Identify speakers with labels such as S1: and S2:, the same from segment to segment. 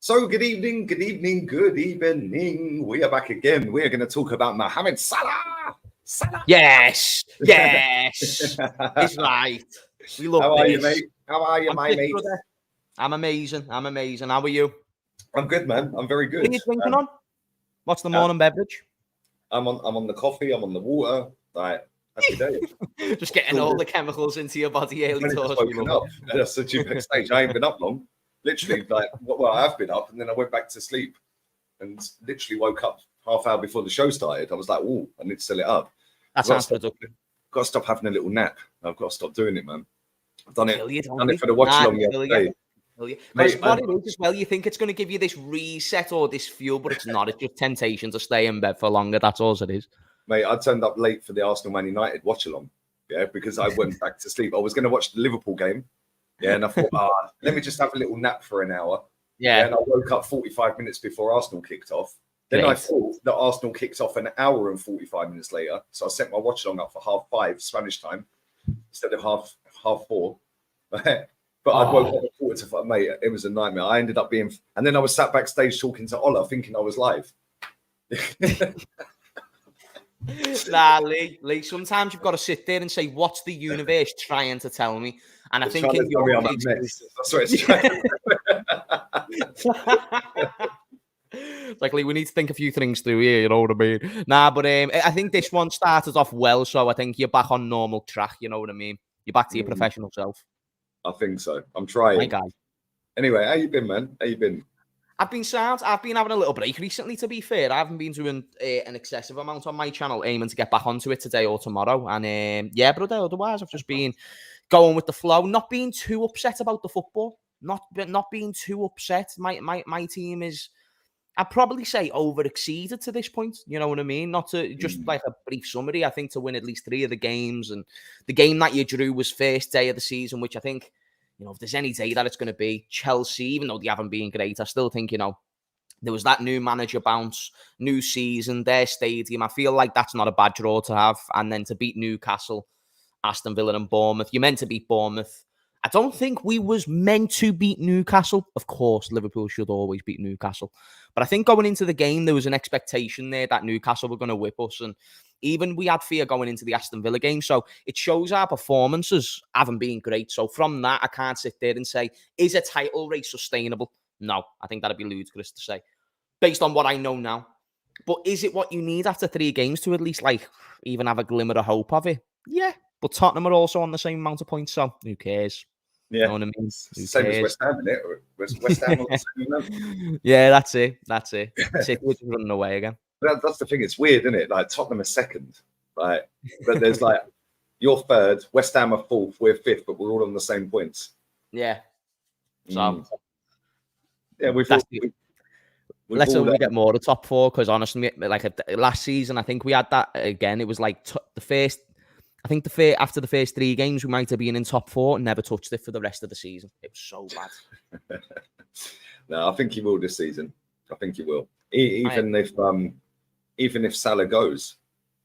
S1: So good evening, good evening, good evening. We are back again. We are going to talk about Mohamed Salah. Salah.
S2: Yes. It's right. We love
S1: How are
S2: this.
S1: you, mate? How are you, my mate?
S2: Brother. I'm amazing. How are you?
S1: I'm good, man. I'm very good.
S2: What are you drinking on? What's the morning beverage?
S1: I'm on the coffee. I'm on the water. Like happy day.
S2: Just getting all the chemicals into your body early.
S1: I've just woken up. And I said to you backstage, I ain't been up long. Literally, I have been up, and then I went back to sleep, and literally woke up half hour before the show started. I was like, "Oh, I need to fill it up."
S2: That sounds productive.
S1: Got to stop having a little nap. I've got to stop doing it, man. I've done it for the watch along the other day.
S2: Because what it is as well, you think it's going to give you this reset or this fuel, but it's not. It's just temptation to stay in bed for longer. That's all it is.
S1: Mate, I turned up late for the Arsenal Man United watch along. Yeah, because I went back to sleep. I was going to watch the Liverpool game. Yeah, and I thought, let me just have a little nap for an hour.
S2: Yeah.
S1: And I woke up 45 minutes before Arsenal kicked off. Then I thought that Arsenal kicked off an hour and 45 minutes later. So I set my watch along up for 5:30 Spanish time instead of half 4. But I woke up at 4:45. Mate, it was a nightmare. I ended up being... And then I was sat backstage talking to Ola, thinking I was live.
S2: Nah, Lee, sometimes you've got to sit there and say, what's the universe trying to tell me? And I think in your case,
S1: that's what it's trying
S2: like, Lee, we need to think a few things through here, you know what I mean? Nah, but I think this one started off well, so I think you're back on normal track, you know what I mean? You're back to your professional self.
S1: I think so. I'm trying.
S2: My guy.
S1: Anyway, how you been, man? How you been?
S2: I've been sound. I've been having a little break recently, to be fair. I haven't been doing an excessive amount on my channel, aiming to get back onto it today or tomorrow. And yeah, brother, otherwise I've just been going with the flow, not being too upset about the football, not being too upset. My team is, I'd probably say, over-exceeded to this point. You know what I mean? Not to just like a brief summary. I think to win at least 3 of the games, and the game that you drew was first day of the season, which I think, you know, if there's any day that it's going to be Chelsea, even though they haven't been great, I still think, you know, there was that new manager bounce, new season, their stadium. I feel like that's not a bad draw to have. And then to beat Newcastle, Aston Villa and Bournemouth. You're meant to beat Bournemouth. I don't think we was meant to beat Newcastle. Of course, Liverpool should always beat Newcastle. But I think going into the game, there was an expectation there that Newcastle were going to whip us. And even we had fear going into the Aston Villa game. So it shows our performances haven't been great. So from that, I can't sit there and say, is a title race sustainable? No, I think that'd be ludicrous to say, based on what I know now. But is it what you need after 3 games to at least like even have a glimmer of hope of it? Yeah. But Tottenham are also on the same amount of points, so who cares?
S1: Yeah.
S2: You know what I mean?
S1: Same as West Ham, isn't it? West Ham on the same amount.
S2: Yeah, that's it. City was running away again.
S1: That's the thing. It's weird, isn't it? Like Tottenham are second, right? But there's like you're third, West Ham are 4th, we're 5th, but we're all on the same points.
S2: Yeah. So
S1: yeah,
S2: let's hope we get more of the top 4, because honestly, like last season, I think we had that again. It was like after the first 3 games, we might have been in top 4 and never touched it for the rest of the season. It was so bad.
S1: No, I think he will this season. I think he will. Even if Salah goes.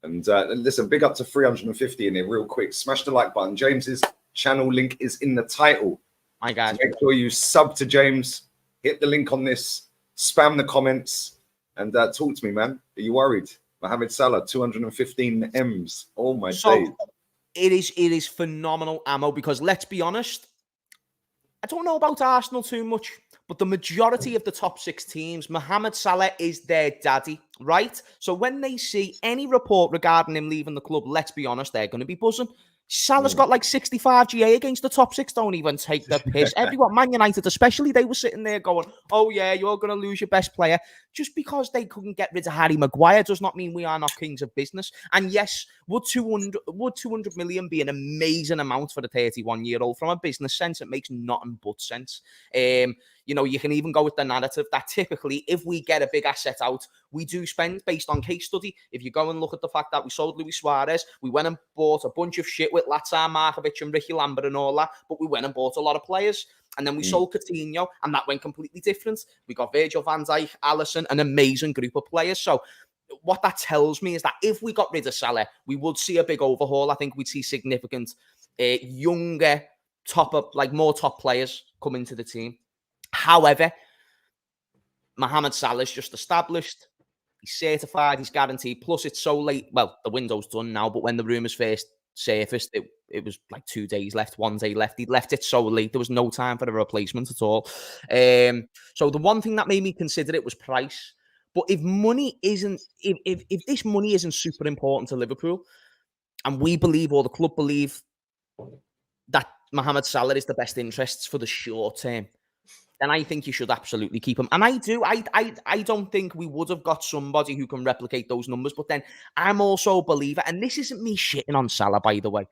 S1: And listen, big up to 350 in here real quick. Smash the like button. James's channel link is in the title.
S2: My God.
S1: So make sure you sub to James. Hit the link on this. Spam the comments. And talk to me, man. Are you worried? Mohamed Salah, 215 M's. Oh, my days.
S2: It is phenomenal ammo, because let's be honest, I don't know about Arsenal too much, but the majority of the top 6 teams, Mohamed Salah is their daddy, right? So when they see any report regarding him leaving the club, let's be honest, they're going to be buzzing. Salah's got like 65 GA against the top 6. Don't even take the piss. Everyone, Man United especially, they were sitting there going, oh yeah, you're going to lose your best player. Just because they couldn't get rid of Harry Maguire does not mean we are not kings of business. And yes, would 200 million be an amazing amount for the 31-year-old? From a business sense, it makes nothing but sense. You know, you can even go with the narrative that typically, if we get a big asset out, we do spend based on case study. If you go and look at the fact that we sold Luis Suarez, we went and bought a bunch of shit with Lazar Markovic and Ricky Lambert and all that, but we went and bought a lot of players. And then we sold Coutinho, and that went completely different. We got Virgil van Dijk, Alisson, an amazing group of players. So what that tells me is that if we got rid of Salah, we would see a big overhaul. I think we'd see significant younger, more top players come into the team. However, Mohamed Salah's just established. He's certified, he's guaranteed. Plus, it's so late. Well, the window's done now, but when the rumours first surfaced, it was like 2 days left, 1 day left. He'd left it so late, there was no time for a replacement at all. So the one thing that made me consider it was price. But if money isn't, if this money isn't super important to Liverpool, and we believe, or the club believe, that Mohamed Salah is the best interests for the short term, then I think you should absolutely keep him. And I do. I don't think we would have got somebody who can replicate those numbers. But then I'm also a believer, and this isn't me shitting on Salah, by the way,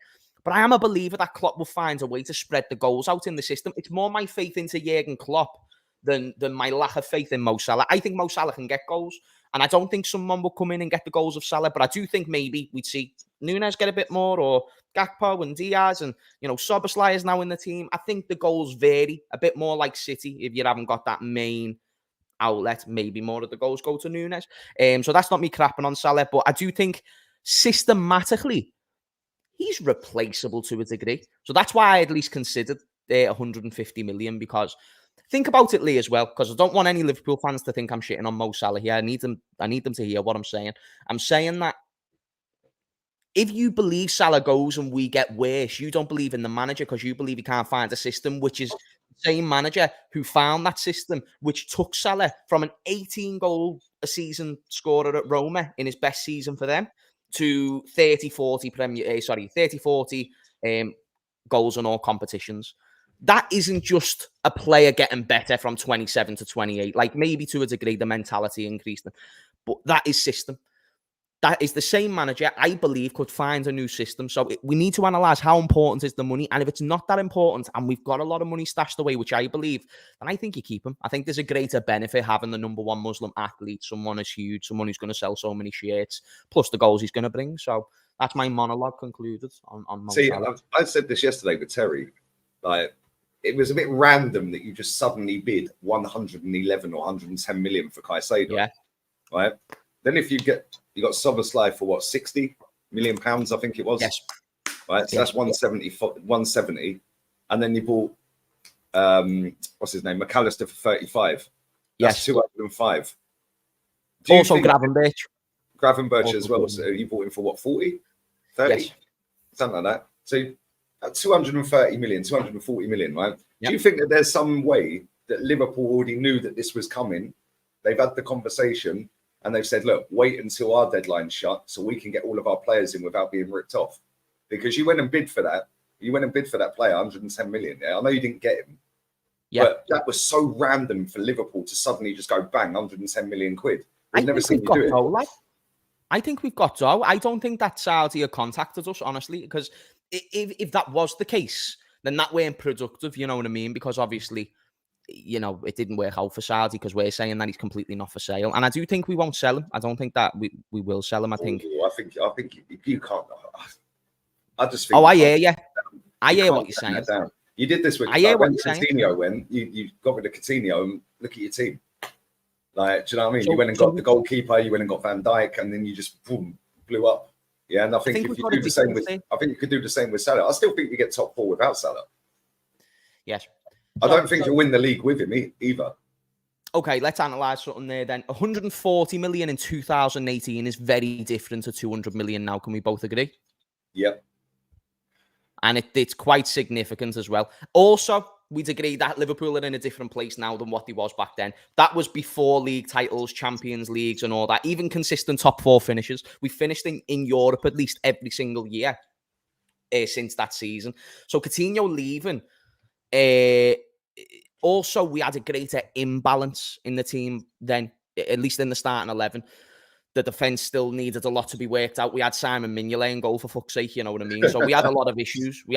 S2: but I am a believer that Klopp will find a way to spread the goals out in the system. It's more my faith into Jurgen Klopp than my lack of faith in Mo Salah. I think Mo Salah can get goals, and I don't think someone will come in and get the goals of Salah, but I do think maybe we'd see Núñez get a bit more, or Gakpo and Diaz, and Szoboszlai is now in the team. I think the goals vary a bit more, like City. If you haven't got that main outlet, maybe more of the goals go to Núñez. So that's not me crapping on Salah, but I do think systematically he's replaceable to a degree. So that's why I at least considered 150 million, because think about it, Lee, as well, because I don't want any Liverpool fans to think I'm shitting on Mo Salah here. I need them to hear what I'm saying. I'm saying that if you believe Salah goes and we get worse, you don't believe in the manager because you believe he can't find a system, which is the same manager who found that system, which took Salah from an 18-goal a season scorer at Roma in his best season for them to 30-40 goals in all competitions. That isn't just a player getting better from 27 to 28. Like, maybe to a degree the mentality increased, but that is system. That is the same manager, I believe, could find a new system. So we need to analyse how important is the money. And if it's not that important and we've got a lot of money stashed away, which I believe, then I think you keep him. I think there's a greater benefit having the number one Muslim athlete, someone as huge, someone who's going to sell so many shirts, plus the goals he's going to bring. So that's my monologue concluded on Mo Salah.
S1: I said this yesterday with Terry. Like, it was a bit random that you just suddenly bid 111 or 110 million for Caicedo.
S2: Yeah.
S1: Right? Then if you got Szoboszlai for what, 60 million pounds, I think it was.
S2: Yes.
S1: Right. So that's 170, and then you bought what's his name, McAllister for 35. That's 205.
S2: Also
S1: Gravenberch as well. So you bought him for what, 40, 30, something like that. So 230 million, 240 million, right? Yep. Do you think that there's some way that Liverpool already knew that this was coming? They've had the conversation. And they've said, look, wait until our deadline's shut so we can get all of our players in without being ripped off. Because you went and bid for that. You went and bid for that player, 110 million. Yeah, I know you didn't get him. Yeah. But that was so random for Liverpool to suddenly just go bang, 110 million quid. We've never seen you do it.
S2: I think we've got Joe. I don't think that Saudi have contacted us, honestly, because if that was the case, then that weren't productive, you know what I mean? Because obviously, it didn't work out for Saudi because we're saying that he's completely not for sale. And I do think we won't sell him. I don't think that we will sell him. I think
S1: you can't. I just think.
S2: Oh, I hear you. I hear what you're saying.
S1: You did this with when Coutinho went. You got rid of Coutinho and look at your team. Like, do you know what I mean? You went and got the goalkeeper. You went and got Van Dijk, and then you just boom, blew up. Yeah, and I think if you do the same with, I think you could do the same with Salah. I still think you get top four without Salah.
S2: Yes.
S1: I don't think you'll win the league with him either.
S2: Okay, let's analyse something there then. 140 million in 2018 is very different to 200 million now. Can we both agree?
S1: Yep.
S2: And it's quite significant as well. Also, we'd agree that Liverpool are in a different place now than what they was back then. That was before league titles, Champions Leagues and all that. Even consistent top four finishes. We finished in Europe at least every single year since that season. So Coutinho leaving... also, we had a greater imbalance in the team then, at least in the starting 11. The defence still needed a lot to be worked out. We had Simon Mignolet in goal, for fuck's sake, you know what I mean? So we had a lot of issues. So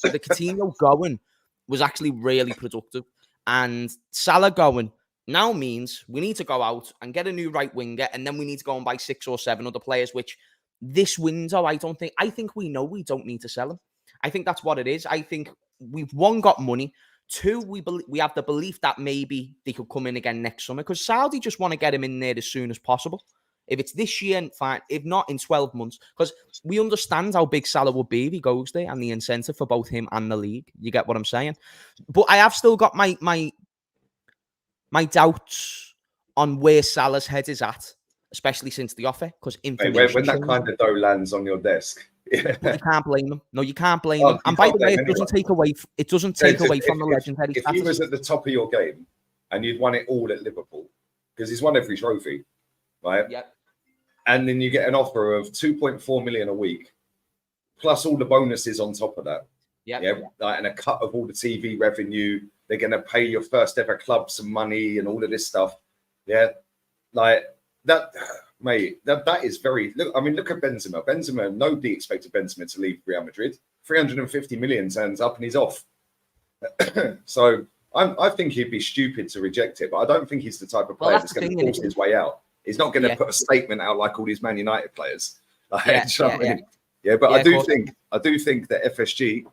S2: the Coutinho going was actually really productive. And Salah going now means we need to go out and get a new right winger, and then we need to go and buy 6 or 7 other players, which this window, I think we know we don't need to sell them. I think that's what it is. I think we've, one, got money. 2, we have the belief that maybe they could come in again next summer because Saudi just want to get him in there as soon as possible. If it's this year, fine. If not, in 12 months. Because we understand how big Salah will be if he goes there and the incentive for both him and the league. You get what I'm saying? But I have still got my my doubts on where Salah's head is at, especially since the offer, because information.
S1: When that kind of dough lands on your desk,
S2: but you can't blame them. No, you can't blame them. And by the way, it doesn't take away. It doesn't take away from the legendary status.
S1: If he was at the top of your game and you'd won it all at Liverpool, because he's won every trophy, right?
S2: Yeah.
S1: And then you get an offer of 2.4 million a week, plus all the bonuses on top of that.
S2: Yeah.
S1: Like, and a cut of all the TV revenue. They're going to pay your first ever club some money and all of this stuff. Yeah. Like that, mate, that is very, look at Benzema. Benzema, nobody expected Benzema to leave Real Madrid. 350 million turns up and he's off. So I think he'd be stupid to reject it, but I don't think he's the type of player that's going to force his way out. He's not going to put a statement out like all these Man United players. But I do think that FSG,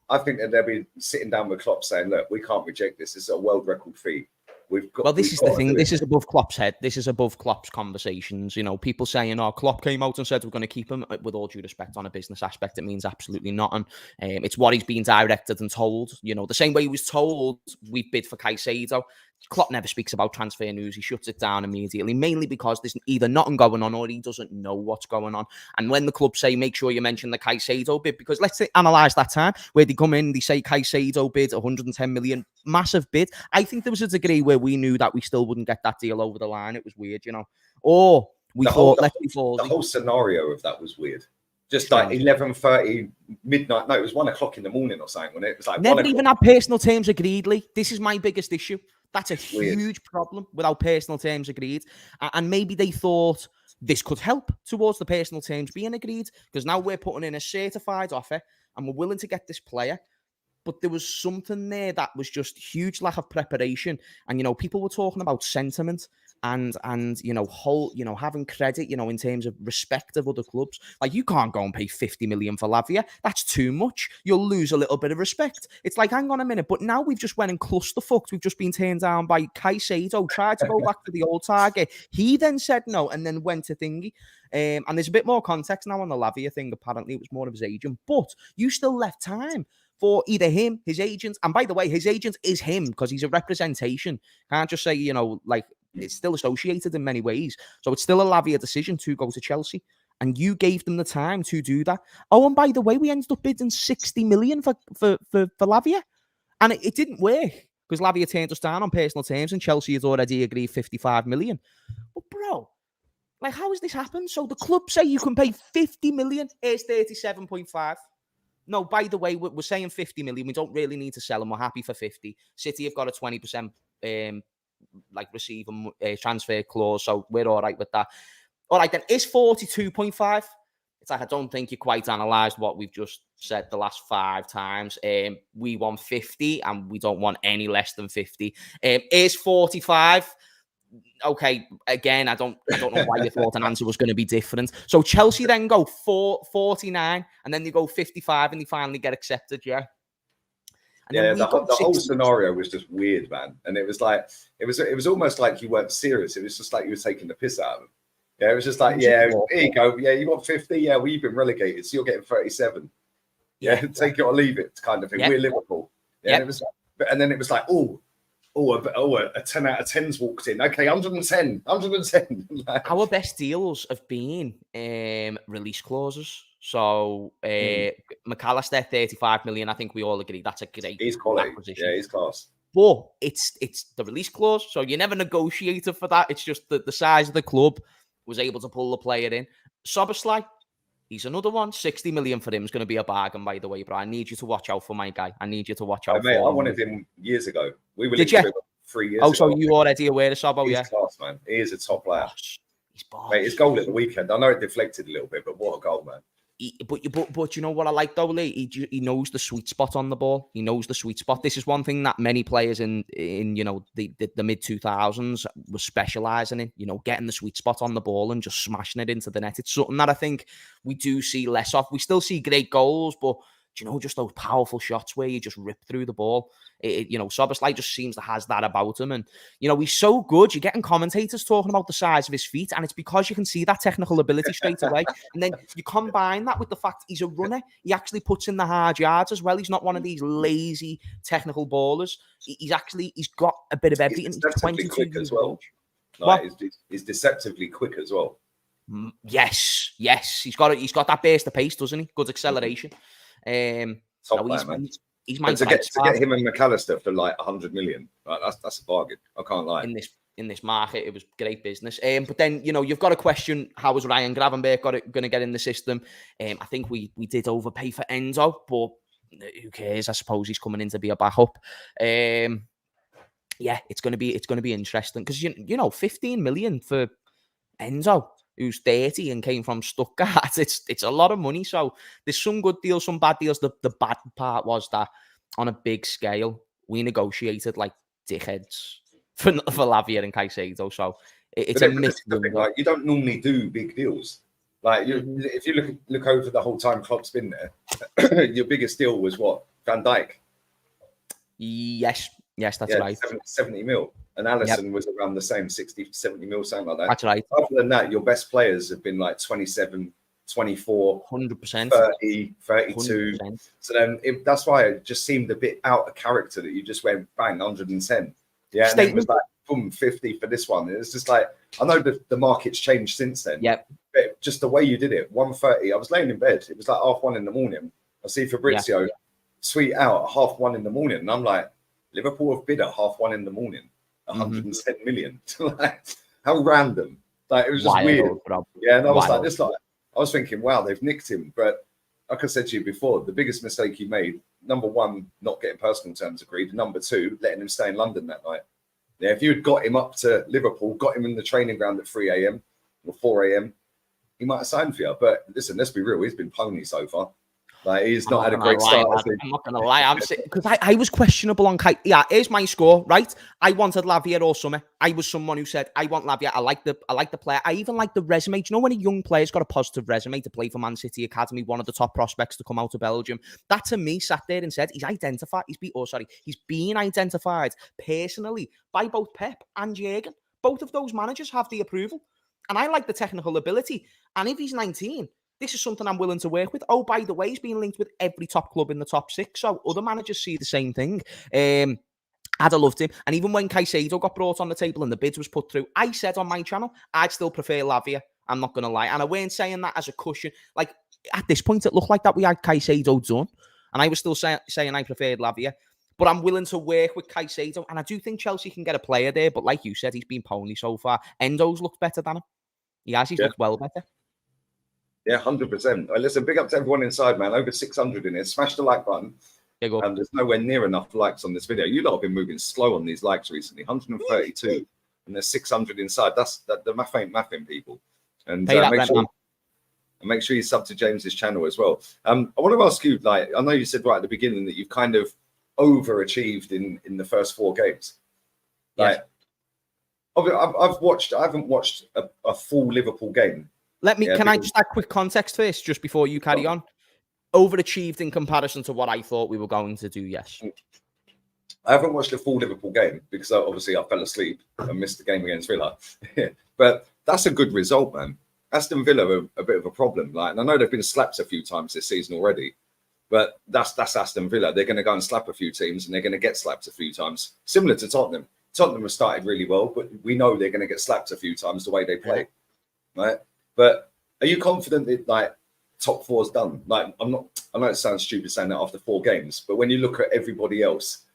S1: I think that they'll be sitting down with Klopp saying, look, we can't reject this. This is a world record fee.
S2: This is the thing. This is above Klopp's head. This is above Klopp's conversations. You know, people saying, "Oh, Klopp came out and said we're going to keep him." With all due respect, on a business aspect, it means absolutely nothing. It's what he's been directed and told. You know, the same way he was told we bid for Caicedo. Klopp never speaks about transfer news. He shuts it down immediately, mainly because there's either nothing going on or he doesn't know what's going on. And when the club say, make sure you mention the Caicedo bid, because let's analyse that time where they come in, they say Caicedo bid 110 million, massive bid. I think there was a degree where we knew that we still wouldn't get that deal over the line. It was weird, you know. Or we thought, let's be ballsy.
S1: The whole scenario of that was weird. Just like 11:30 midnight. No, it was 1 o'clock in the morning or something. When it was like
S2: never even had personal terms agreed, Lee. This is my biggest issue. That's a huge problem without personal terms agreed. And maybe they thought this could help towards the personal terms being agreed, because now we're putting in a certified offer and we're willing to get this player. But there was something there that was just huge lack of preparation. And, you know, people were talking about sentiment and having credit, you know, in terms of respect of other clubs. Like, you can't go and pay 50 million for Lavia. That's too much. You'll lose a little bit of respect. It's like, hang on a minute. But now we've just went and clusterfucked. We've just been turned down by Caicedo, tried to go back to the old target. He then said no and then went to thingy. And there's a bit more context now on the Lavia thing. Apparently, it was more of his agent. But you still left time for either him, his agent. And by the way, his agent is him because he's a representation. Can't just say, you know, like, it's still associated in many ways. So it's still a Lavia decision to go to Chelsea. And you gave them the time to do that. Oh, and by the way, we ended up bidding 60 million for Lavia. And it didn't work because Lavia turned us down on personal terms and Chelsea had already agreed 55 million. But bro, like, how has this happened? So the club say you can pay 50 million. Here's 37.5. No, by the way, we're saying 50 million. We don't really need to sell them. We're happy for 50. City have got a 20% receive a transfer clause, so we're all right with that. All right, then, is 42.5? It's like, I don't think you quite analysed what we've just said the last 5 times. We want 50 and we don't want any less than 50. Is 45? Okay, again, I don't know why you thought an answer was going to be different. So Chelsea then go 49 and then they go 55 and they finally get accepted, yeah?
S1: And the whole scenario was just weird, man. And it was like, it was almost like you weren't serious. It was just like you were taking the piss out of them. Yeah, it was just like, here you go. Yeah, you want 50? Yeah, well, you've been relegated, so you're getting 37. Yeah, take it or leave it kind of thing. We're Liverpool. Yeah, and then it was like, a 10 out of 10's walked in. Okay, 110.
S2: Our best deals have been release clauses. So McAllister, 35 million. I think we all agree that's a great acquisition.
S1: Yeah, he's class.
S2: But it's the release clause. So you never negotiated for that. It's just that the size of the club was able to pull the player in. Szoboszlai, he's another one. 60 million for him is going to be a bargain, by the way, bro. I need you to watch out for my guy. I need you to watch out for him.
S1: I wanted him years ago. We were linked to him 3 years ago.
S2: Oh, so you already aware of Sobo,
S1: He's class, man. He is a top player.
S2: He's boss.
S1: Mate, his goal at the weekend, I know it deflected a little bit, but what a goal, man.
S2: But you know what I like though, Lee? He knows the sweet spot on the ball. He knows the sweet spot. This is one thing that many players in you know the mid 2000s were specialising in. You know, getting the sweet spot on the ball and just smashing it into the net. It's something that I think we do see less of. We still see great goals, but you know, just those powerful shots where you just rip through the ball. You know, Szoboszlai just seems to has that about him. And, you know, he's so good. You're getting commentators talking about the size of his feet, and it's because you can see that technical ability straight away. And then you combine that with the fact he's a runner. He actually puts in the hard yards as well. He's not one of these lazy technical ballers. He's got a bit of everything.
S1: He's deceptively quick as well. Like, he's deceptively quick as well.
S2: Yes. He's got that burst of pace, doesn't he? Good acceleration.
S1: Top player, man.
S2: He's my
S1: to get him and McAllister for like 100 million. Like, that's a bargain. I can't lie.
S2: In this market, it was great business. But then, you know, you've got to question, how was Ryan Gravenberch going to get in the system? I think we did overpay for Enzo, but who cares? I suppose he's coming in to be a backup. Yeah, it's going to be interesting because you know 15 million for Enzo, who's 30 and came from Stuttgart. It's a lot of money. So there's some good deals, some bad deals. The bad part was that on a big scale, we negotiated like dickheads for Lavia and Caicedo. So it's a myth.
S1: Like, you don't normally do big deals. Like if you look over the whole time Klopp's been there, your biggest deal was what? Van Dijk.
S2: Yes, that's right.
S1: 70 mil. And Allison was around the same, 60, 70 mil, something like that.
S2: That's right.
S1: Other than that, your best players have been like 27, 24,
S2: 100%,
S1: 30, 32. 100%. So then that's why it just seemed a bit out of character that you just went bang, 110. Yeah, and then it was like, boom, 50 for this one. It's just like, I know the market's changed since then.
S2: Yep.
S1: But just the way you did it, 1:30, I was laying in bed. It was like 1:30 in the morning. I see Fabrizio tweet out at 1:30 in the morning. And I'm like, Liverpool have bid at 1:30 in the morning. 110 million. Like, how random. Like, it was just weird. Yeah, and I was I was thinking, wow, they've nicked him. But like I said to you before, the biggest mistake he made, number one, not getting personal terms agreed. Number two, letting him stay in London that night. Yeah, if you had got him up to Liverpool, got him in the training ground at 3 a.m. or 4 a.m., he might have signed for you. But listen, let's be real, he's been pony so far. Like, he's not had a great start.
S2: I'm not going to lie. I'm because I was questionable on Kai. Yeah, here's my score, right? I wanted Lavia all summer. I was someone who said, I want Lavia. I like the player. I even like the resume. Do you know when a young player's got a positive resume to play for Man City Academy, one of the top prospects to come out of Belgium? That to me sat there and said, he's being identified personally by both Pep and Jurgen. Both of those managers have the approval. And I like the technical ability. And if he's 19... this is something I'm willing to work with. Oh, by the way, he's being linked with every top club in the top six. So other managers see the same thing. I'd have loved him. And even when Caicedo got brought on the table and the bid was put through, I said on my channel, I'd still prefer Lavia. I'm not going to lie. And I weren't saying that as a cushion. Like, at this point, it looked like that we had Caicedo done. And I was still saying I preferred Lavia. But I'm willing to work with Caicedo. And I do think Chelsea can get a player there. But like you said, he's been pony so far. Endo's looked better than him. He's looked well better.
S1: Yeah, 100%. Listen, big up to everyone inside, man. Over 600 in here. Smash the like button. There's nowhere near enough likes on this video. You lot have been moving slow on these likes recently. 132. And there's 600 inside. The math ain't mathing, people. And make sure you sub to James's channel as well. I want to ask you, like, I know you said right at the beginning that you've kind of overachieved in the first 4 games. Like, I haven't watched a full Liverpool game.
S2: Can I just add quick context first, just before you carry on? Overachieved in comparison to what I thought we were going to do, yes.
S1: I haven't watched a full Liverpool game because obviously I fell asleep and missed the game against Villa. But that's a good result, man. Aston Villa are a bit of a problem. Like, and I know they've been slapped a few times this season already, but that's Aston Villa. They're going to go and slap a few teams and they're going to get slapped a few times. Similar to Tottenham. Tottenham have started really well, but we know they're going to get slapped a few times the way they play, right? But are you confident that, like, top 4's done? Like, I know it sounds stupid saying that after 4 games, but when you look at everybody else,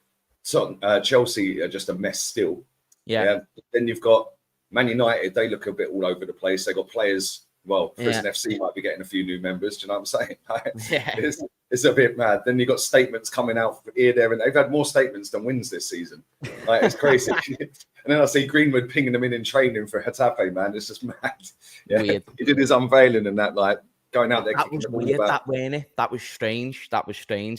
S1: Chelsea are just a mess still. Yeah. Then you've got Man United. They look a bit all over the place. They got players. Well, Prison FC might be getting a few new members. Do you know what I'm saying? Like, it's a bit mad. Then you've got statements coming out here, there, and they've had more statements than wins this season. Like, it's crazy. And then I see Greenwood pinging them in training for Getafe, man. It's just mad. Yeah. Weird. He did his unveiling and that, like, going out there.
S2: That was weird, that, wasn't it? That was strange.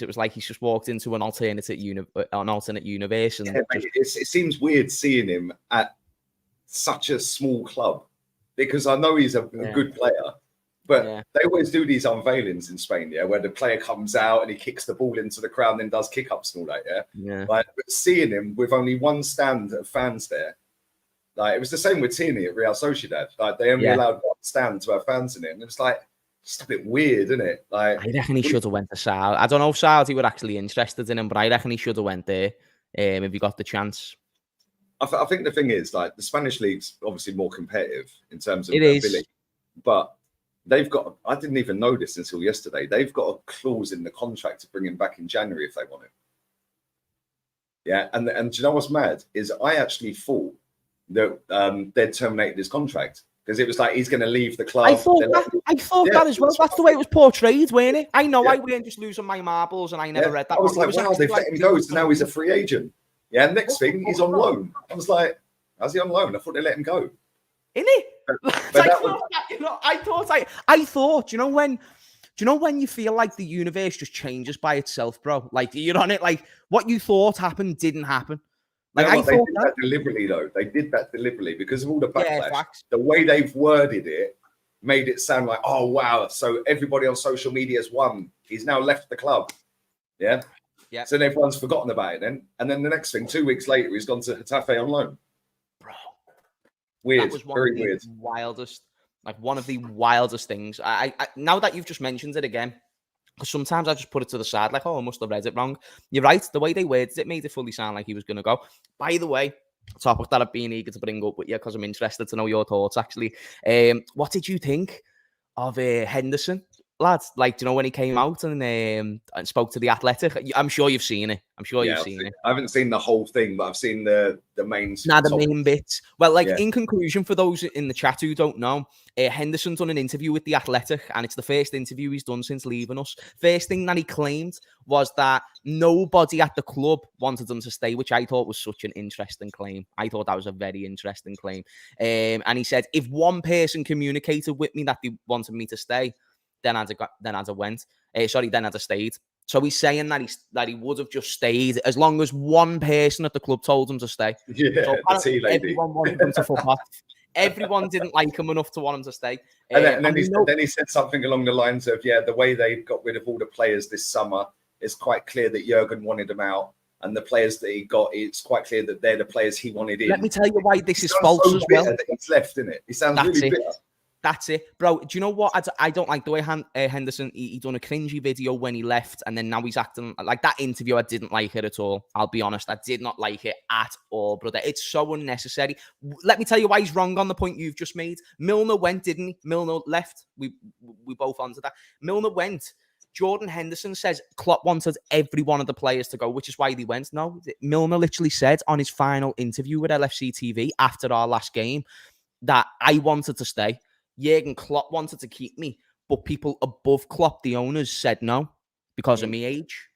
S2: It was like he's just walked into an alternate universe. And
S1: it seems weird seeing him at such a small club because I know he's a good player, But they always do these unveilings in Spain, where the player comes out and he kicks the ball into the crowd and then does kick-ups and all that, Like, but seeing him with only one stand of fans there, like, it was the same with Tierney at Real Sociedad. Like, they only allowed one stand to have fans in it. And it was like, just a bit weird, isn't it? Like,
S2: I reckon he should have went to Saudi. I don't know if Saudi were actually interested in him, but I reckon he should have went there if he got the chance.
S1: I think the thing is, like, the Spanish league's obviously more competitive in terms of ability, but they've got, I didn't even know this until yesterday, they've got a clause in the contract to bring him back in January if they want him. Yeah, and do you know what's mad? Is I actually thought that they'd terminated his contract because it was like he's going to leave the club.
S2: I thought that as well. That's the way it was portrayed, weren't it? I know I weren't just losing my marbles and I never read that.
S1: I was like, wow, they've let him go, so now he's a free agent. Yeah, and next thing, he's on loan. I was like, how's he on loan? I thought they let him go.
S2: Isn't he? I thought, you know when you feel like the universe just changes by itself, bro? Like, you're on it, like, what you thought happened didn't happen. Like,
S1: I thought they did that deliberately, though. They did that deliberately because of all the backlash. The way they've worded it made it sound like, oh, wow, so everybody on social media has won. He's now left the club. Yeah? Yeah. So then everyone's forgotten about it then. And then the next thing, 2 weeks later, he's gone to Getafe on loan.
S2: Bro.
S1: Weird.
S2: That was
S1: very weird.
S2: One of the wildest things. I now that you've just mentioned it again, because sometimes I just put it to the side, like, oh, I must have read it wrong. You're right. The way they worded it made it fully sound like he was going to go. By the way, a topic that I've been eager to bring up with you because I'm interested to know your thoughts, actually. What did you think of Henderson, lads? Like, do you know when he came out and spoke to the Athletic? I'm sure you've seen it. You've seen it.
S1: I haven't seen the whole thing, but I've seen the main.
S2: The main bits. Well, like, in conclusion, for those in the chat who don't know, Henderson's done an interview with the Athletic, and it's the first interview he's done since leaving us. First thing that he claimed was that nobody at the club wanted him to stay, which I thought was such an interesting claim. I thought that was a very interesting claim. And he said, if one person communicated with me that they wanted me to stay, then I'd have stayed. So he's saying that he would have just stayed as long as one person at the club told him to stay.
S1: Yeah,
S2: so
S1: the tea lady.
S2: Everyone wanted him to fuck off. Everyone didn't like him enough to want him to stay.
S1: And then he said something along the lines of, the way they got rid of all the players this summer, it's quite clear that Jurgen wanted them out. And the players that he got, it's quite cler that they're the players he wanted in.
S2: Let me tell you why this is false as well.
S1: That he's left, isn't it? He sounds really bitter.
S2: That's it, bro. Do you know what? I don't like the way Henderson, he done a cringy video when he left, and then now he's acting like that interview. I didn't like it at all. I'll be honest. I did not like it at all, brother. It's so unnecessary. Let me tell you why he's wrong on the point you've just made. Milner went, didn't he? Milner left. We both onto that. Milner went. Jordan Henderson says Klopp wanted every one of the players to go, which is why they went. No, Milner literally said on his final interview with LFC TV after our last game that I wanted to stay. Jurgen Klopp wanted to keep me, but people above Klopp, the owners, said no because of my age.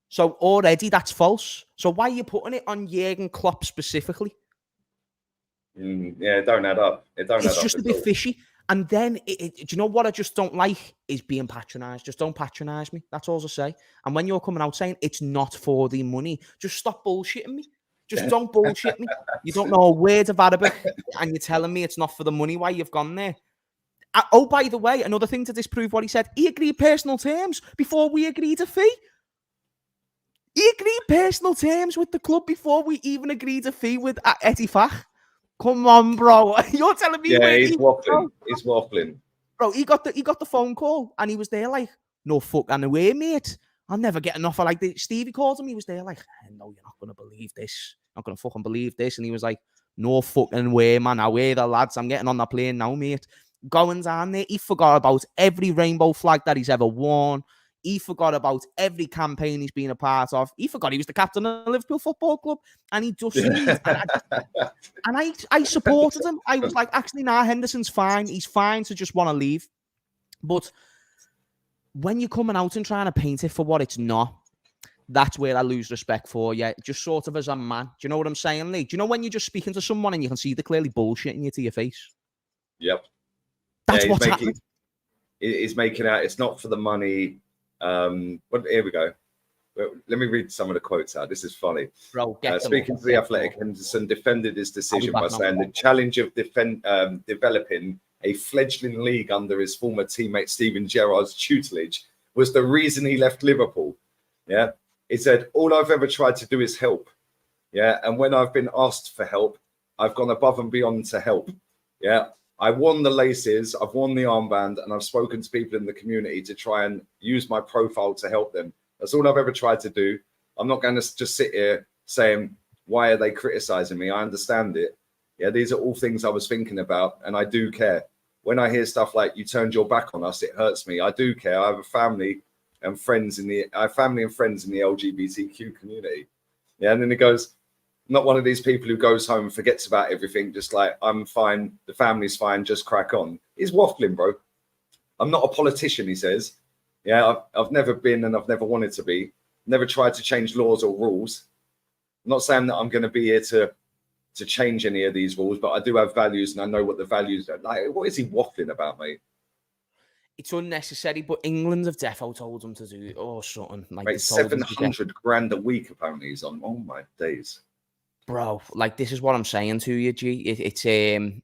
S2: So already that's false. So why are you putting it on Jurgen Klopp specifically?
S1: It don't add up.
S2: It's just a bit fishy. And then, do you know what I just don't like is being patronised. Just don't patronise me. That's all I say. And when you're coming out saying it's not for the money, just stop bullshitting me. Just don't bullshit me. You don't know a word of Arabic and you're telling me it's not for the money why you've gone there. Oh, by the way, another thing to disprove what he said, he agreed personal terms before we agreed a fee. He agreed personal terms with the club before we even agreed a fee with Etifach. Come on, bro. You're telling me
S1: he's waffling. He's waffling.
S2: Bro, he got the phone call and he was there like, no fucking way, mate. I'll never get an offer like this. Stevie called him. He was there like, no, you're not going to believe this. I'm not going to fucking believe this. And he was like, no fucking way, man. Away the lads. I'm getting on the plane now, mate. Going down there. He forgot about every rainbow flag that he's ever worn. He forgot about every campaign he's been a part of. He forgot he was the captain of the Liverpool Football Club. And he just... and I supported him. I was like, actually, nah, Henderson's fine. He's fine to just want to leave. But when you're coming out and trying to paint it for what it's not, that's where I lose respect for you. Just sort of as a man. Do you know what I'm saying, Lee? Do you know when you're just speaking to someone and you can see they're clearly bullshitting you to your face?
S1: Yep.
S2: That's what's happening.
S1: He's making out it's not for the money. Here we go. Let me read some of the quotes out. This is funny.
S2: Bro,
S1: speaking to the Athletic, Henderson defended his decision by saying the challenge of developing a fledgling league under his former teammate Steven Gerrard's tutelage was the reason he left Liverpool. Yeah. He said, all I've ever tried to do is help. Yeah. And when I've been asked for help, I've gone above and beyond to help. Yeah. I worn the laces, I've worn the armband, and I've spoken to people in the community to try and use my profile to help them. That's all I've ever tried to do. I'm not going to just sit here saying, why are they criticizing me? I understand it. Yeah, these are all things I was thinking about, and I do care. When I hear stuff like you turned your back on us, it hurts me. I do care. I have a family and friends in the LGBTQ community. Yeah, and then he goes, not one of these people who goes home and forgets about everything, just like, I'm fine, the family's fine, just crack on. He's waffling, bro. I'm not a politician, he says. Yeah, I've never been and I've never wanted to be. Never tried to change laws or rules. I'm not saying that I'm going to be here to change any of these rules, but I do have values and I know what the values are. Like, what is he waffling about, mate?
S2: It's unnecessary, but England have defo told him to do it or something. Like,
S1: mate, 700 grand a week apparently he's on. Oh my days.
S2: Bro, like, this is what I'm saying to you, G. He's the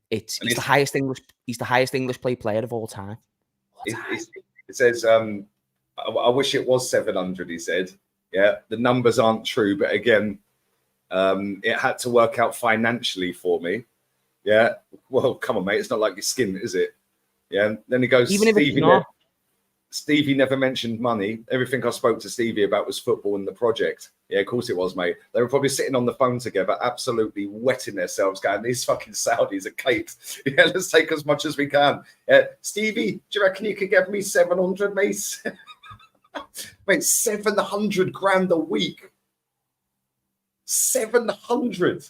S2: highest English. He's the highest English player of all time.
S1: It says, I wish it was 700. He said, yeah, the numbers aren't true, but again, it had to work out financially for me. Yeah, well, come on, mate. It's not like your skin, is it? Yeah. And then he goes, even if it's not. Stevie never mentioned money. Everything I spoke to Stevie about was football and the project. Yeah, of course it was, mate. They were probably sitting on the phone together, absolutely wetting themselves, going, these fucking Saudis are caped. Yeah, let's take as much as we can. Stevie, do you reckon you could give me 700, mate? Mate, 700 grand a week. 700.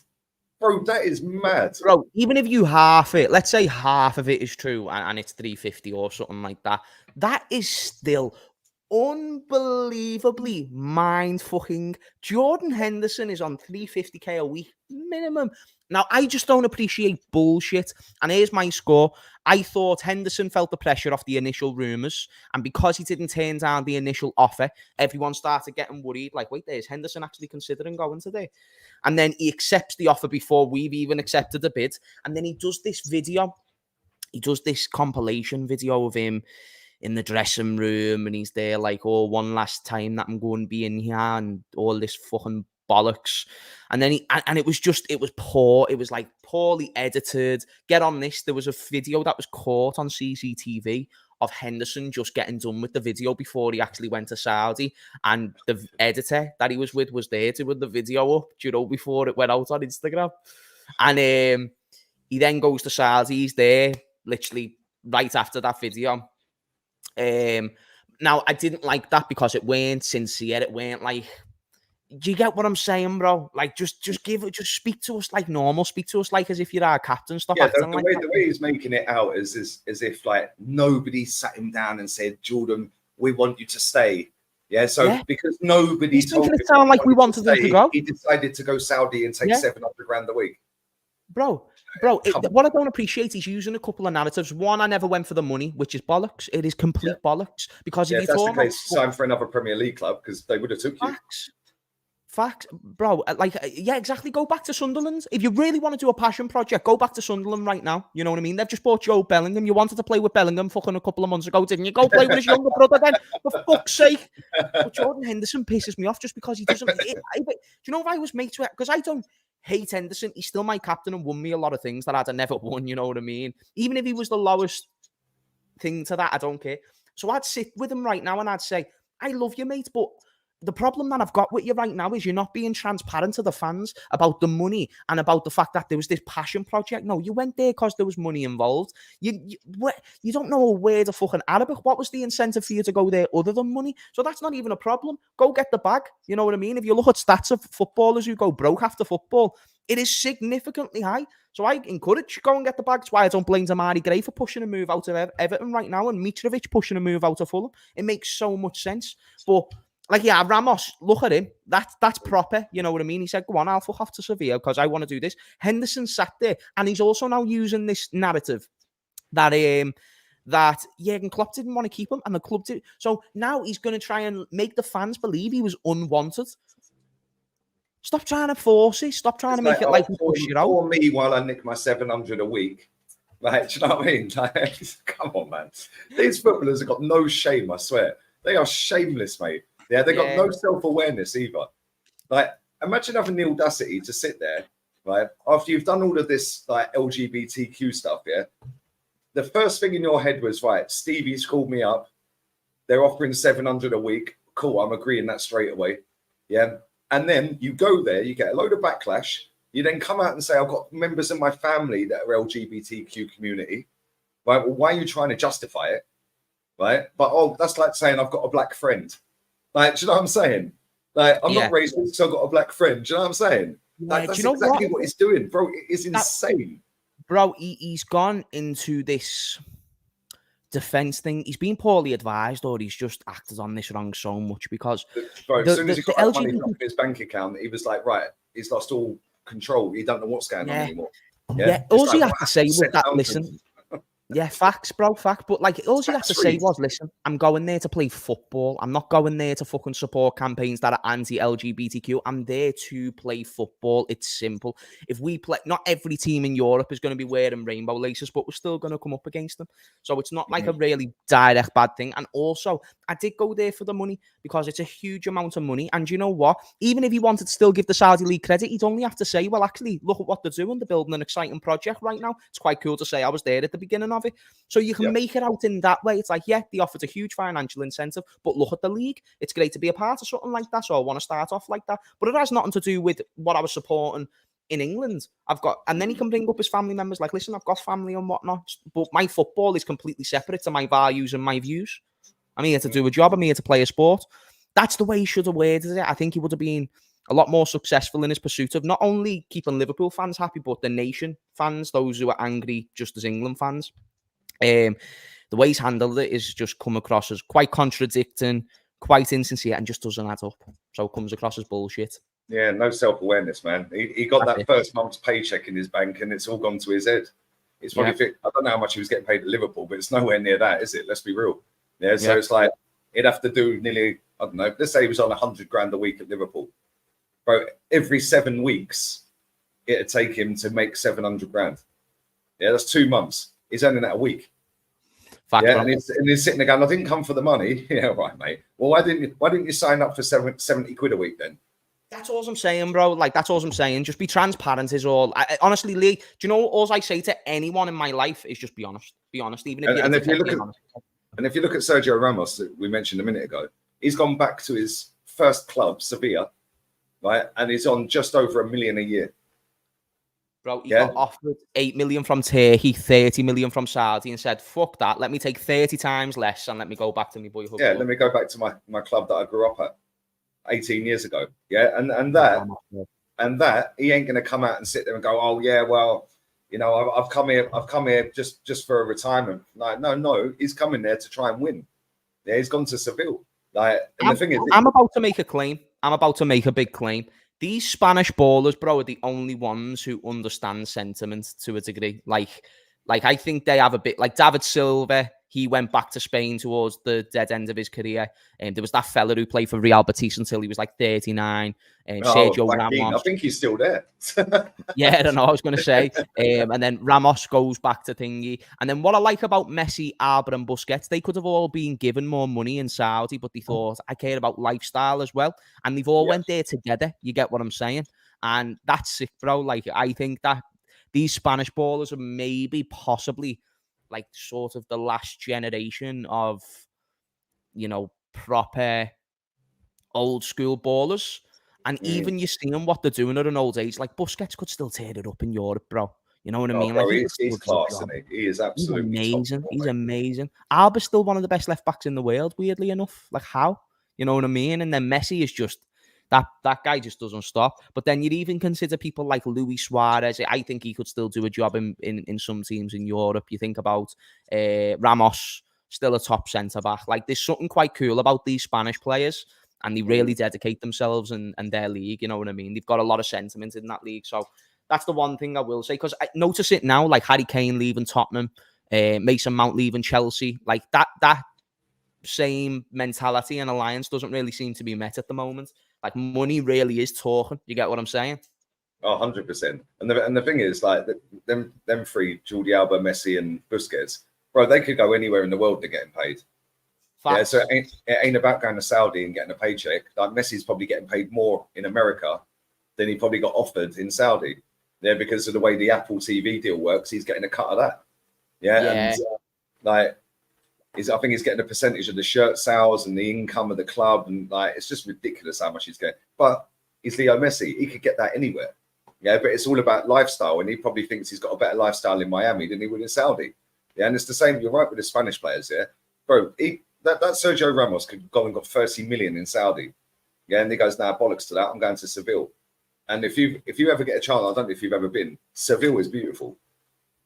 S1: Bro, that is mad.
S2: Bro, even if you half it, let's say half of it is true and it's 350 or something like that, that is still unbelievably mind-fucking. Jordan Henderson is on 350k a week minimum. Now, I just don't appreciate bullshit. And here's my score. I thought Henderson felt the pressure off the initial rumours. And because he didn't turn down the initial offer, everyone started getting worried. Like, wait, there's Henderson actually considering going today? And then he accepts the offer before we've even accepted the bid. And then he does this video. He does this compilation video of him in the dressing room. And he's there like, oh, one last time that I'm going to be in here and all this fucking bollocks. And then it was poor. It was like poorly edited. Get on this. There was a video that was caught on CCTV of Henderson just getting done with the video before he actually went to Saudi. And the editor that he was with was there to put the video up, before it went out on Instagram. And he then goes to Saudi. He's there literally right after that video. Now, I didn't like that because it weren't sincere. It weren't like, do you get what I'm saying, bro? Like, just speak to us like normal. Speak to us like as if you're our captain. Stop acting like that.
S1: The way he's making it out is as if like nobody sat him down and said, Jordan, we want you to stay. Yeah, so because nobody told him it sound like we wanted him to go, he decided to go Saudi and take 700 grand a week.
S2: Bro, what I don't appreciate is using a couple of narratives. One, I never went for the money, which is bollocks. It is complete bollocks. Because if
S1: that's the case, sign for another Premier League club because they would have took you.
S2: Facts, bro. Like, yeah, exactly. Go back to Sunderland. If you really want to do a passion project, go back to Sunderland right now. You know what I mean? They've just bought Joe Bellingham. You wanted to play with Bellingham fucking a couple of months ago, didn't you? Go play with his younger brother then, for fuck's sake. But Jordan Henderson pisses me off just because he doesn't. Do you know if I was mates with? Because I don't hate Henderson. He's still my captain and won me a lot of things that I'd have never won. You know what I mean? Even if he was the lowest thing to that, I don't care. So I'd sit with him right now and I'd say, I love you, mate, but the problem that I've got with you right now is you're not being transparent to the fans about the money and about the fact that there was this passion project. No, you went there because there was money involved. You don't know a word of fucking Arabic. What was the incentive for you to go there other than money? So that's not even a problem. Go get the bag. You know what I mean? If you look at stats of footballers who go broke after football, it is significantly high. So I encourage you, go and get the bag. That's why I don't blame Damari Gray for pushing a move out of Everton right now and Mitrovic pushing a move out of Fulham. It makes so much sense. But like, yeah, Ramos, look at him. That's proper. You know what I mean? He said, go on, I'll fuck off to Sevilla because I want to do this. Henderson sat there and he's also now using this narrative that Jurgen Klopp didn't want to keep him and the club did. So now he's going to try and make the fans believe he was unwanted. Stop trying to force it. Stop trying to make it like we push it out.
S1: For me, while I nick my 700 a week, Like, do you know what I mean? Like, come on, man. These footballers have got no shame, I swear. They are shameless, mate. Yeah, they got no self-awareness either. Like, imagine having the audacity to sit there, right, after you've done all of this like LGBTQ stuff, yeah. The first thing in your head was, right, Stevie's called me up. They're offering 700 a week. Cool, I'm agreeing that straight away. Yeah. And then you go there, you get a load of backlash. You then come out and say, I've got members of my family that are LGBTQ community. Right? Well, why are you trying to justify it? Right? But, oh, that's like saying I've got a black friend. Like, do you know what I'm saying? Like, I'm not racist, so I've got a black friend. Do you know what I'm saying? Like, that's exactly what he's doing, bro. It is insane.
S2: Bro, he's gone into this defense thing. He's been poorly advised, or he's just acted on this wrong so much because
S1: bro, as soon as he got that money from his bank account, he was like, right, he's lost all control. He don't know what's going on anymore.
S2: All he had to say was that, listen, facts, bro, fact. But like, all he had to say was, listen, I'm going there to play football. I'm not going there to fucking support campaigns that are anti-LGBTQ. I'm there to play football. It's simple. If we play, not every team in Europe is going to be wearing rainbow laces, but we're still going to come up against them. So it's not like a really direct bad thing. And also, I did go there for the money because it's a huge amount of money. And you know what? Even if he wanted to still give the Saudi League credit, he'd only have to say, well, actually, look at what they're doing. They're building an exciting project right now. It's quite cool to say I was there at the beginning of it. So you can make it out in that way. It's like, yeah, they offered a huge financial incentive, but look at the league. It's great to be a part of something like that. So I want to start off like that. But it has nothing to do with what I was supporting in England. And then he can bring up his family members like, listen, I've got family and whatnot, but my football is completely separate to my values and my views. I'm here to do a job. I'm here to play a sport. That's the way he should have worded it. I think he would have been a lot more successful in his pursuit of not only keeping Liverpool fans happy, but the nation fans, those who are angry just as England fans. The way he's handled it is just come across as quite contradicting, quite insincere, and just doesn't add up. So it comes across as bullshit.
S1: Yeah, no self-awareness, man. He got that first month's paycheck in his bank and it's all gone to his head. It's probably, I don't know how much he was getting paid at Liverpool, but it's nowhere near that, is it? Let's be real. Yeah, so it's like, he'd have to do nearly, I don't know, let's say he was on 100 grand a week at Liverpool. Bro, every 7 weeks, it'd take him to make 700 grand. Yeah, that's 2 months. He's earning that a week.
S2: Fact,
S1: and he's sitting there going, I didn't come for the money. Yeah, right, mate. Well, why didn't you sign up for 70 quid a week then?
S2: That's all I'm saying, bro. Like, that's all I'm saying. Just be transparent is all. Honestly, Lee, do you know all I say to anyone in my life is just be honest. Be honest, even if
S1: if you look at Sergio Ramos that we mentioned a minute ago, he's gone back to his first club, Sevilla, right? And he's on just over $1 million a year.
S2: Bro, he got offered 8 million from Turkey, 30 million from Saudi, and said, fuck that, let me take 30 times less and let me go back to my boyhood.
S1: Yeah, let me go back to my club that I grew up at 18 years ago. Yeah, and that he ain't gonna come out and sit there and go, oh yeah, well, you know, I've come here just for a retirement. Like, no, he's coming there to try and win. Yeah, he's gone to Seville. Like, and the thing is,
S2: I'm about to make a claim. I'm about to make a big claim. These Spanish ballers, bro, are the only ones who understand sentiment to a degree. Like I think they have a bit, like David Silva, he went back to Spain towards the dead end of his career. And there was that fella who played for Real Betis until he was like 39. Sergio Ramos.
S1: I think he's still there.
S2: Yeah, I don't know. I was going to say. And then Ramos goes back to thingy. And then what I like about Messi, Alba and Busquets, they could have all been given more money in Saudi, but they thought, I care about lifestyle as well. And they've all went there together. You get what I'm saying? And that's sick, bro. Like, I think that these Spanish ballers are maybe possibly like sort of the last generation of, you know, proper old school ballers. And even you see them what they're doing at an old age, like Busquets could still tear it up in Europe, bro. You know what I mean?
S1: Bro,
S2: like
S1: he's class, isn't he? He is absolutely
S2: amazing.
S1: Top,
S2: he's amazing. Alba's still one of the best left backs in the world, weirdly enough. Like, how? You know what I mean? And then Messi is just that guy just doesn't stop. But then you'd even consider people like Luis Suarez. I think he could still do a job in some teams in Europe. You think about Ramos, still a top centre back. Like, there's something quite cool about these Spanish players. And they really dedicate themselves and their league, you know what I mean? They've got a lot of sentiment in that league. So that's the one thing I will say. Because I notice it now, like Harry Kane leaving Tottenham, Mason Mount leaving Chelsea. Like that same mentality and alliance doesn't really seem to be met at the moment. Like, money really is talking. You get what I'm saying?
S1: Oh, 100%. And the thing is, like, them three, Jordi Alba, Messi, and Busquets, bro, they could go anywhere in the world. They're getting paid.
S2: Facts.
S1: Yeah, so it ain't about going to Saudi and getting a paycheck. Like, Messi's probably getting paid more in America than he probably got offered in Saudi. Yeah, because of the way the Apple TV deal works, he's getting a cut of that. Yeah. And like, I think he's getting a percentage of the shirt sales and the income of the club, and like, it's just ridiculous how much he's getting. But he's Leo Messi; he could get that anywhere. Yeah, but it's all about lifestyle, and he probably thinks he's got a better lifestyle in Miami than he would in Saudi. Yeah, and it's the same. You're right with the Spanish players, yeah, bro. That Sergio Ramos could go and got 30 million in Saudi. Yeah, and he goes, "Nah, bollocks to that. I'm going to Seville." And if you ever get a chance, I don't know if you've ever been. Seville is beautiful.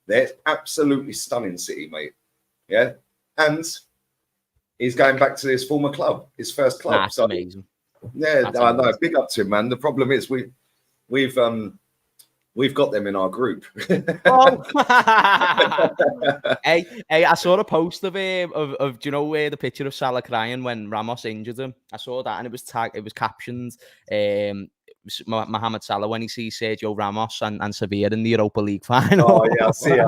S1: They're absolutely stunning city, mate. Yeah, and he's going back to his former club, his first club.
S2: That's amazing.
S1: Yeah, I know. Big up to him, man. The problem is we've got them in our group.
S2: Oh. hey, I saw a post of do you know where the picture of Salah crying when Ramos injured him? I saw that, and it was captioned Mohamed Salah when he sees Sergio Ramos and Sevilla in the Europa League final.
S1: Oh yeah, I see it.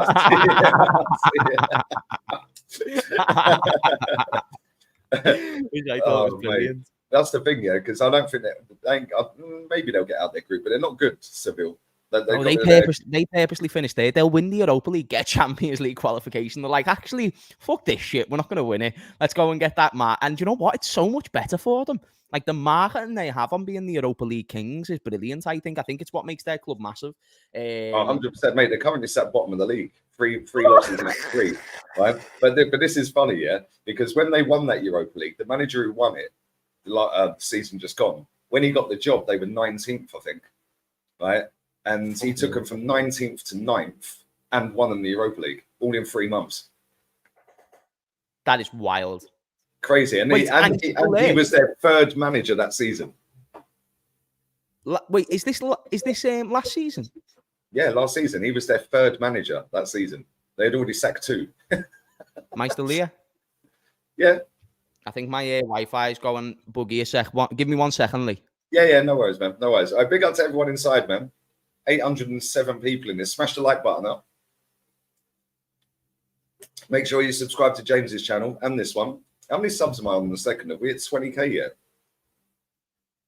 S2: Which I thought was brilliant.
S1: Mate. That's the thing, yeah, because I don't think maybe they'll get out their group, but they're not good, Seville.
S2: They purposely finished there. They'll win the Europa League, get Champions League qualification. They're like, actually, fuck this shit. We're not going to win it. Let's go and get that mark. And you know what? It's so much better for them. Like, the marketing they have on being the Europa League kings is brilliant, I think. I think it's what makes their club massive.
S1: 100%, mate. They're currently sat bottom of the league. Three losses in three, right? But this is funny, yeah? Because when they won that Europa League, the manager who won it, the season just gone, when he got the job, they were 19th, I think, right? And he took them from 19th to 9th and won them the Europa League, all in 3 months.
S2: That is wild.
S1: Crazy. And he was their third manager that season.
S2: Wait, is this last season?
S1: Yeah, last season. He was their third manager that season. They had already sacked 2.
S2: Am I still here?
S1: Yeah.
S2: I think my Wi-Fi is going buggy a sec. Give me 1 second, Lee.
S1: Yeah, no worries, man. No worries. Big up to everyone inside, man. 807 people in this. Smash the like button up. Make sure you subscribe to James's channel and this one. How many subs am I on the second? Have we hit 20k yet?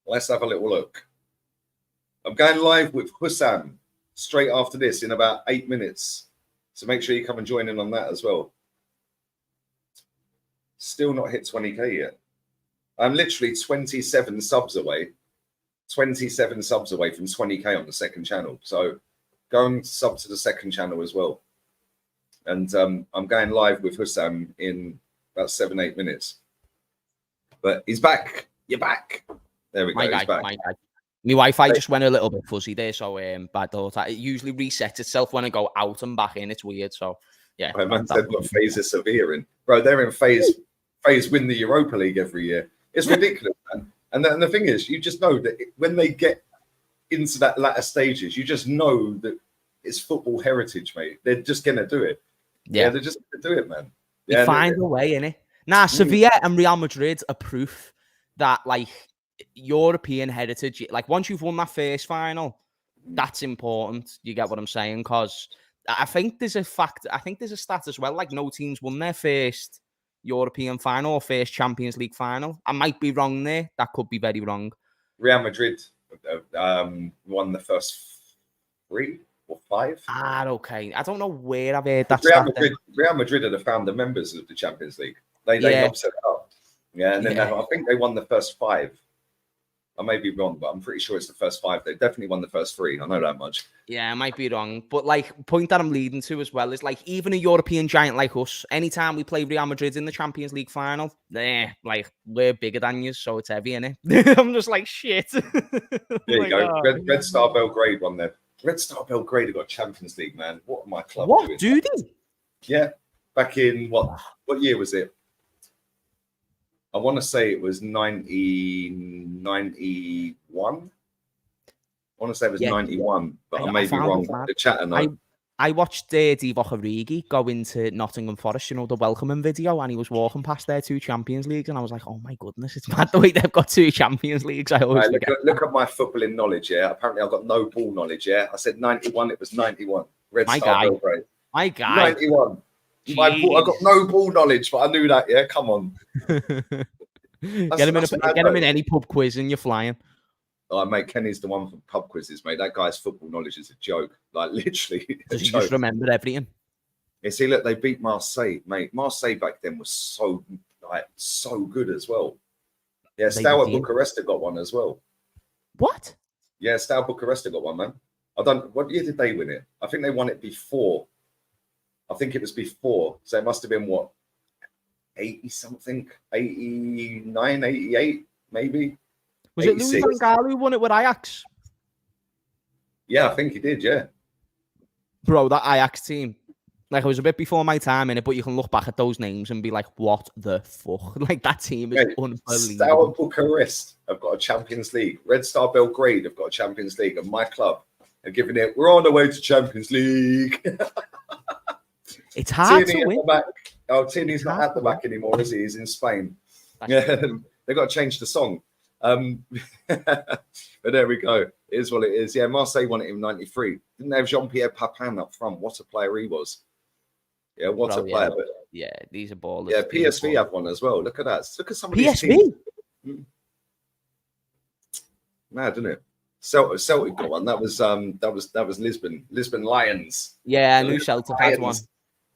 S1: Let's have a little look. I'm going live with Hussam straight after this in about 8 minutes. So make sure you come and join in on that as well. Still not hit 20k yet. I'm literally 27 subs away. 27 subs away from 20k on the second channel. So go and sub to the second channel as well. And I'm going live with Hussam in about 7-8 minutes. But he's back. You're back. There we go. He's back.
S2: My Wi-Fi just went a little bit fuzzy there, so bad thought. It usually resets itself when I go out and back in. It's weird. So yeah.
S1: My man said what phase is Sevilla in. Bro, they're in phase win the Europa League every year. It's ridiculous, man. And the thing is, you just know that when they get into that latter stages, you just know that it's football heritage, mate. They're just going to do it. Yeah, they're just going to do it, man.
S2: Yeah, you find a way, innit? Nah, Sevilla and Real Madrid are proof that, like, European heritage, like, once you've won that first final, that's important. You get what I'm saying? Because I think there's a stat as well, like, no teams won their first European final or first Champions League final. I might be wrong there. That could be very wrong.
S1: Real Madrid won the first 3 or 5.
S2: Okay. I don't know where I've heard that.
S1: Real Madrid are the founder members of the Champions League. They helped set it up. Yeah, and then I think they won the first 5. I may be wrong, but I'm pretty sure it's the first 5. They definitely won the first 3. I know that much.
S2: Yeah, I might be wrong. But, like, point that I'm leading to as well is, like, even a European giant like us, anytime we play Real Madrid in the Champions League final, like, we're bigger than you, so it's heavy, innit? I'm just like, shit.
S1: There you go. Red Star Belgrade won there. Red Star Belgrade have got Champions League, man. What are my club doing?
S2: What, do they?
S1: Yeah. Back in, what year was it? I want to say it was 91. I want to say it was 91, but I may be wrong. The chat and
S2: I watched Divock Origi go into Nottingham Forest, you know, the welcoming video, and he was walking past their 2 Champions Leagues, and I was like, oh my goodness, it's mad the way they've got 2 Champions Leagues. I always forget.
S1: Look at my footballing knowledge, yeah. Apparently I've got no ball knowledge, yeah. I said 91, it was 91. Red Star Belgrade.
S2: My guy.
S1: 91. I got no ball knowledge, but I knew that, yeah. Come on.
S2: Get him in any pub quiz and you're flying.
S1: Oh, mate, Kenny's the one for pub quizzes, mate. That guy's football knowledge is a joke. Like, literally.
S2: Does he just remember everything?
S1: You see, look, they beat Marseille, mate. Marseille back then was so good as well. Yeah, Steaua Bucharest got one as well.
S2: What?
S1: Yeah, Steaua Bucharest got one, man. What year did they win it? I think they won it before. I think it was before. So it must have been, what, 80-something? 89, 88, maybe?
S2: Was 86. It Louis van Gaal who won it with Ajax?
S1: Yeah, I think he did, yeah.
S2: Bro, that Ajax team, like, it was a bit before my time in it, but you can look back at those names and be like, what the fuck? Like, that team is unbelievable.
S1: Steaua Bucharest have got a Champions League. Red Star Belgrade have got a Champions League. And my club are giving it, we're on the way to Champions League.
S2: It's hard to win.
S1: Tierney's not at the back anymore, is he? He's in Spain. Yeah, they've got to change the song. But there we go. It is what it is. Yeah, Marseille won it in 93. Didn't they have Jean-Pierre Papin up front? What a player he was. Yeah, what a player.
S2: But yeah, these are ballers.
S1: Yeah, PSV have one as well. Look at that. Look at some of
S2: these
S1: teams. Mad, isn't it? Celtic got one. That was Lisbon Lions.
S2: Yeah, I knew Celtic had one.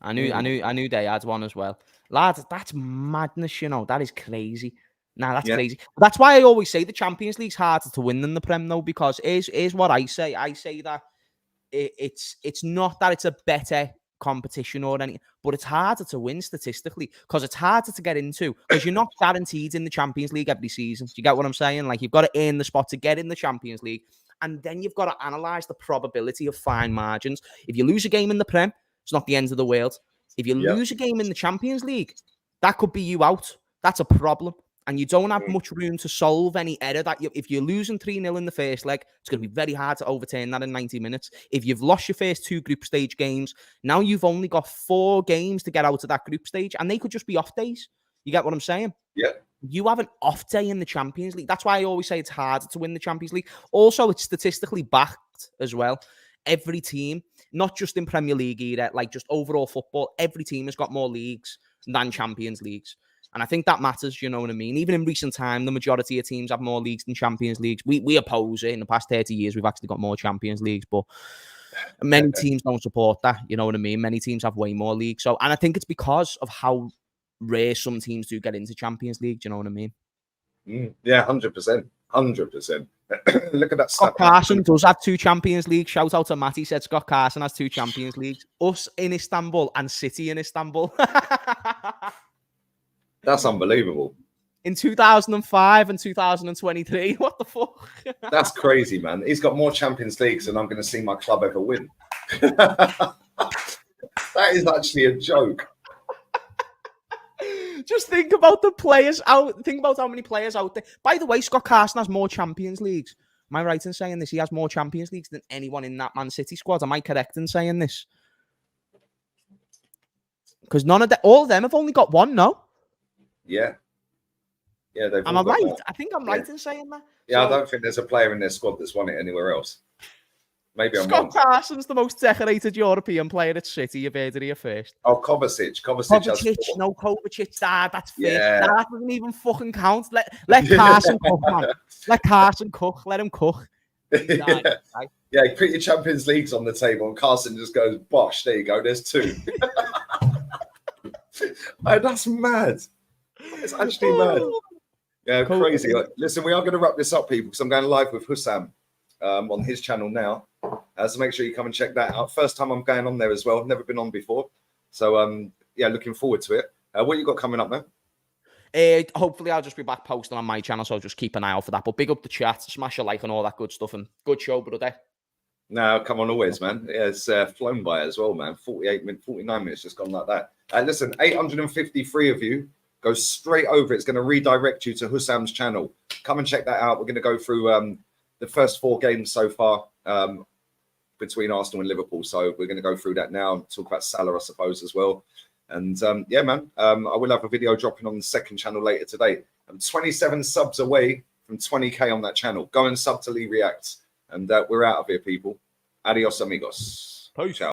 S2: I knew they had one as well. Lads, that's madness, you know. That is crazy. Nah, that's crazy. That's why I always say the Champions League's harder to win than the Prem, though, because here's what I say. I say that it's not that it's a better competition or anything, but it's harder to win statistically because it's harder to get into because you're not guaranteed in the Champions League every season. Do you get what I'm saying? Like, you've got to earn the spot to get in the Champions League, and then you've got to analyse the probability of fine margins. If you lose a game in the Prem, it's not the end of the world. If you lose a game in the Champions League, that could be you out. That's a problem. And you don't have much room to solve any error. If you're losing 3-0 in the first leg, it's going to be very hard to overturn that in 90 minutes. If you've lost your first 2 group stage games, now you've only got 4 games to get out of that group stage, and they could just be off days. You get what I'm saying?
S1: Yeah.
S2: You have an off day in the Champions League. That's why I always say it's harder to win the Champions League. Also, it's statistically backed as well. Every team, not just in Premier League either, like just overall football, every team has got more leagues than Champions Leagues. And I think that matters, you know what I mean? Even in recent time, the majority of teams have more leagues than Champions Leagues. We oppose it. In the past 30 years, we've actually got more Champions Leagues, but many teams don't support that, you know what I mean? Many teams have way more leagues. So, and I think it's because of how rare some teams do get into Champions League, do you know what I mean?
S1: Yeah, 100%. 100%. Look at that.
S2: Scott Carson does have 2 Champions Leagues. Shout out to Matt. He said Scott Carson has 2 Champions Leagues. Us in Istanbul and City in Istanbul.
S1: That's unbelievable.
S2: In 2005 and 2023. What the fuck?
S1: That's crazy, man. He's got more Champions Leagues than I'm going to see my club ever win. That is actually a joke.
S2: Just think about the players out. Think about how many players out there. By the way, Scott Carson has more Champions Leagues. Am I right in saying this? He has more Champions Leagues than anyone in that Man City squad. Am I correct in saying this? Because all of them have only got 1, no?
S1: Yeah. Yeah, they've.
S2: Am I right? I think I'm right in saying that.
S1: Yeah, so, I don't think there's a player in their squad that's won it anywhere else. Maybe I'm wrong.
S2: Scott Carson's the most decorated European player at City. You've heard it here first.
S1: Oh, Kovacic.
S2: Kovacic that's fair. Yeah. That doesn't even fucking count. Let Carson cook, man. Let Carson cook. Let him cook.
S1: Yeah. Yeah, put your Champions Leagues on the table and Carson just goes, bosh, there you go, there's 2. Oh, that's mad. It's actually mad. Yeah, cool. Crazy. Listen, we are going to wrap this up, people, because I'm going live with Hussam on his channel now. So make sure you come and check that out. First time I'm going on there as well. Never been on before. So, yeah, looking forward to it. What you got coming up, man?
S2: Hopefully, I'll just be back posting on my channel, so just keep an eye out for that. But big up the chat, smash a like and all that good stuff. And good show, brother.
S1: No, come on, always, man. Yeah, it's flown by as well, man. 49 minutes just gone like that. Listen, 853 of you. Go straight over. It's going to redirect you to Hussam's channel. Come and check that out. We're going to go through the first 4 games so far between Arsenal and Liverpool. So we're going to go through that now, talk about Salah, I suppose, as well. And yeah, man, I will have a video dropping on the second channel later today. I'm 27 subs away from 20K on that channel. Go and sub to Lee Reacts. And we're out of here, people. Adios, amigos.
S2: Peace.
S1: Ciao.